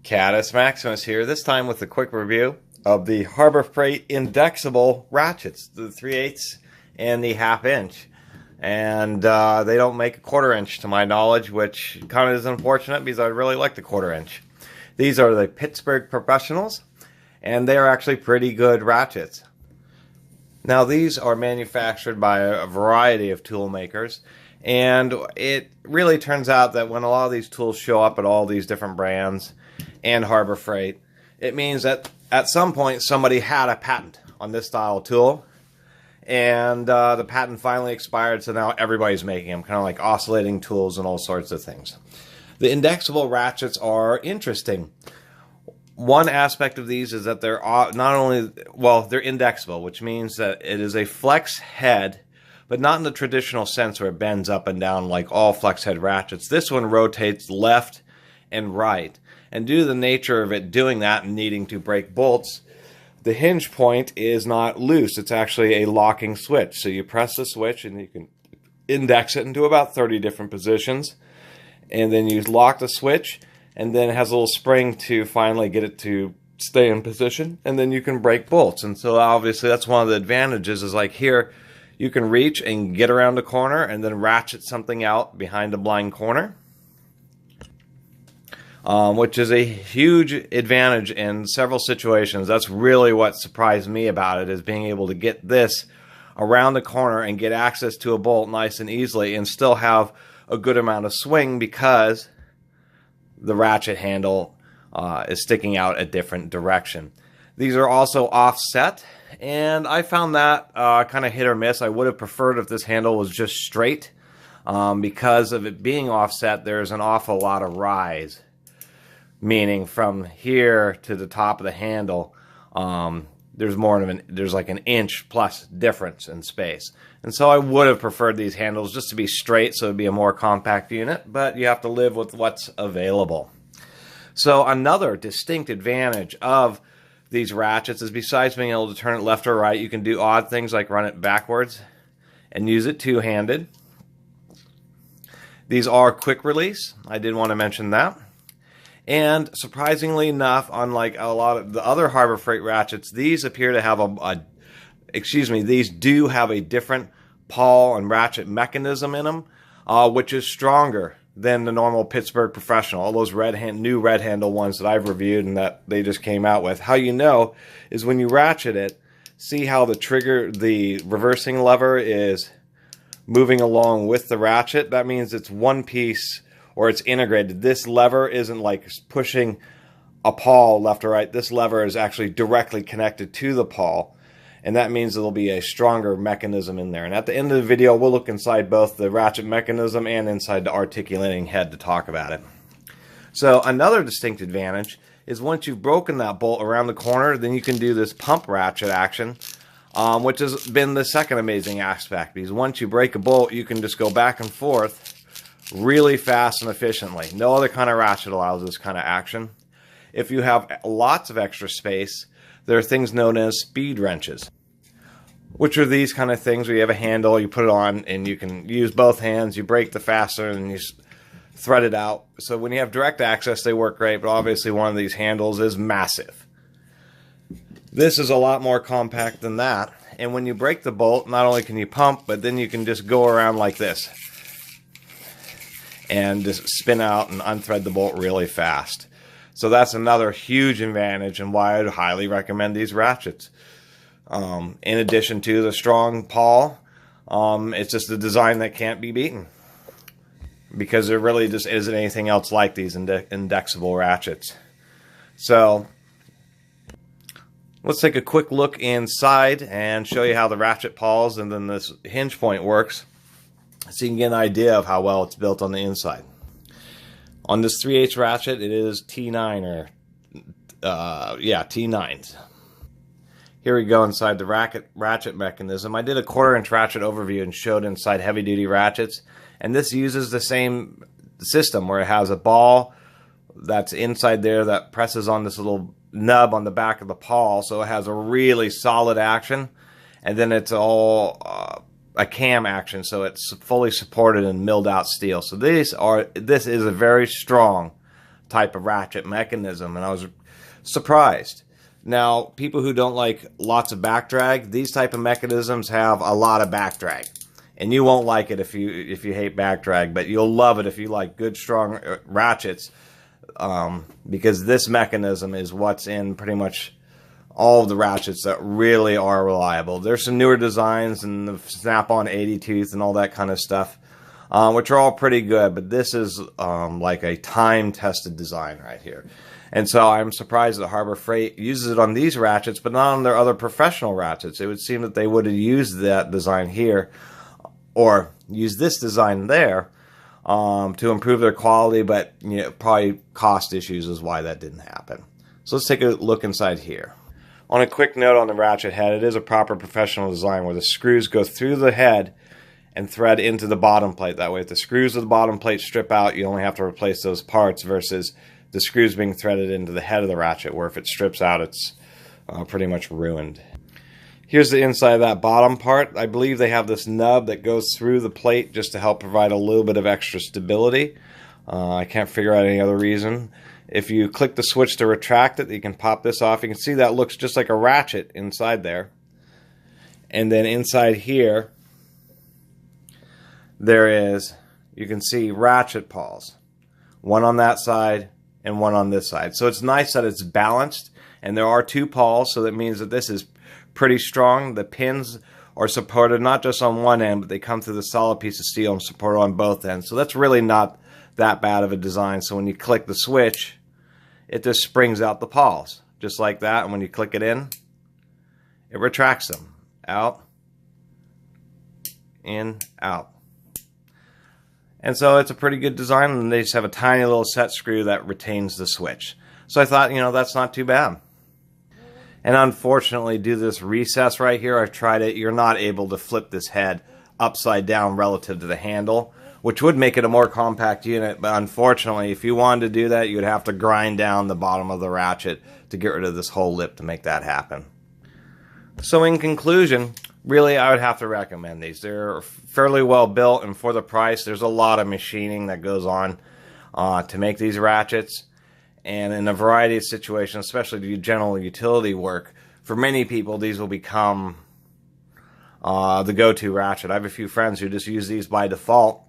Caddis Maximus here, this time with a quick review of the Harbor Freight Indexable ratchets, the 3/8 and the 1/2 inch. And they don't make a 1/4 inch to my knowledge, which kind of is unfortunate because I really like the 1/4 inch. These are the Pittsburgh Professionals, and they are actually pretty good ratchets. Now these are manufactured by a variety of tool makers, and it really turns out that when a lot of these tools show up at all these different brands and Harbor Freight, it means that at some point somebody had a patent on this style of tool, and the patent finally expired, so now everybody's making them, kind of like oscillating tools and all sorts of things. The indexable ratchets are interesting. One aspect of these is that they're not only, well, they're indexable, which means that it is a flex head, but not in the traditional sense where it bends up and down like all flex head ratchets. This one rotates left and right. And due to the nature of it doing that and needing to break bolts, the hinge point is not loose. It's actually a locking switch. So you press the switch and you can index it into about 30 different positions. And then you lock the switch, and then it has a little spring to finally get it to stay in position. And then you can break bolts. And so obviously that's one of the advantages, is like here, you can reach and get around the corner and then ratchet something out behind a blind corner. Which is a huge advantage in several situations. That's really what surprised me about it, is being able to get this around the corner and get access to a bolt nice and easily and still have a good amount of swing because the ratchet handle is sticking out a different direction. These are also offset, and I found that kind of hit or miss. I would have preferred if this handle was just straight. Because of it being offset, there's an awful lot of rise. Meaning from here to the top of the handle, there's like an inch plus difference in space. And so I would have preferred these handles just to be straight, so it'd be a more compact unit, but you have to live with what's available. So another distinct advantage of these ratchets is, besides being able to turn it left or right, you can do odd things like run it backwards and use it two-handed. These are quick release. I did want to mention that. And surprisingly enough, unlike a lot of the other Harbor Freight ratchets, these appear to have these do have a different pawl and ratchet mechanism in them, which is stronger than the normal Pittsburgh Professional. All those new red handle ones that I've reviewed and that they just came out with. How you know is when you ratchet it, see how the reversing lever is moving along with the ratchet. That means it's one piece, or it's integrated. This lever isn't like pushing a pawl left or right. This lever is actually directly connected to the pawl, and that means there'll be a stronger mechanism in there. And at the end of the video, we'll look inside both the ratchet mechanism and inside the articulating head to talk about it. So another distinct advantage is once you've broken that bolt around the corner, then you can do this pump ratchet action, which has been the second amazing aspect, because once you break a bolt, you can just go back and forth really fast and efficiently. No other kind of ratchet allows this kind of action. If you have lots of extra space, there are things known as speed wrenches, which are these kind of things where you have a handle, you put it on, and you can use both hands, you break the fastener, and you thread it out. So when you have direct access, they work great, but obviously one of these handles is massive. This is a lot more compact than that, and when you break the bolt, not only can you pump, but then you can just go around like this and just spin out and unthread the bolt really fast. So that's another huge advantage, and why I'd highly recommend these ratchets. In addition to the strong pawl, it's just a design that can't be beaten, because there really just isn't anything else like these indexable ratchets. So let's take a quick look inside and show you how the ratchet pawls and then this hinge point works, so you can get an idea of how well it's built on the inside. On this 3/8 ratchet, it is T9 or T9s. Here we go inside the ratchet mechanism. I did a 1/4 inch ratchet overview and showed inside heavy duty ratchets, and this uses the same system where it has a ball that's inside there that presses on this little nub on the back of the pawl, so it has a really solid action, and then it's all a cam action, so it's fully supported in milled out steel. So this is a very strong type of ratchet mechanism, and I was surprised. Now, people who don't like lots of back drag, these type of mechanisms have a lot of back drag. And you won't like it if you hate back drag, but you'll love it if you like good, strong ratchets, because this mechanism is what's in pretty much all of the ratchets that really are reliable. There's some newer designs and the snap-on 80 tooth and all that kind of stuff, which are all pretty good, but this is like a time-tested design right here. And so I'm surprised that Harbor Freight uses it on these ratchets, but not on their other professional ratchets. It would seem that they would have used that design here, or use this design there, to improve their quality, but probably cost issues is why that didn't happen. So let's take a look inside here. On a quick note on the ratchet head, it is a proper professional design where the screws go through the head and thread into the bottom plate. That way, if the screws of the bottom plate strip out, you only have to replace those parts versus the screws being threaded into the head of the ratchet, where if it strips out, it's pretty much ruined. Here's the inside of that bottom part. I believe they have this nub that goes through the plate just to help provide a little bit of extra stability. I can't figure out any other reason. If you click the switch to retract it, you can pop this off. You can see that looks just like a ratchet inside there. And then inside here, you can see ratchet pawls. One on that side and one on this side. So it's nice that it's balanced. And there are two pawls, so that means that this is pretty strong. The pins are supported not just on one end, but they come through the solid piece of steel and supported on both ends. So that's really not that bad of a design. So when you click the switch, it just springs out the pawls, just like that. And when you click it in, it retracts them. Out, in, out. And so it's a pretty good design, and they just have a tiny little set screw that retains the switch. So I thought, that's not too bad. And unfortunately, due to this recess right here, I've tried it, you're not able to flip this head upside down relative to the handle, which would make it a more compact unit. But unfortunately, if you wanted to do that, you'd have to grind down the bottom of the ratchet to get rid of this whole lip to make that happen. So in conclusion, really, I would have to recommend these. They're fairly well built, and for the price, there's a lot of machining that goes on to make these ratchets. And in a variety of situations, especially to do general utility work, for many people, these will become the go-to ratchet. I have a few friends who just use these by default,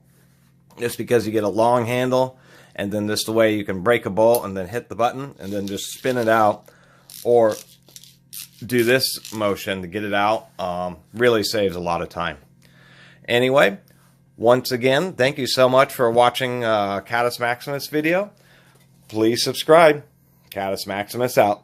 just because you get a long handle, and then just the way you can break a bolt and then hit the button and then just spin it out, or do this motion to get it out. Really saves a lot of time. Anyway, once again, thank you so much for watching Catus Maximus video. Please subscribe. Catus Maximus out.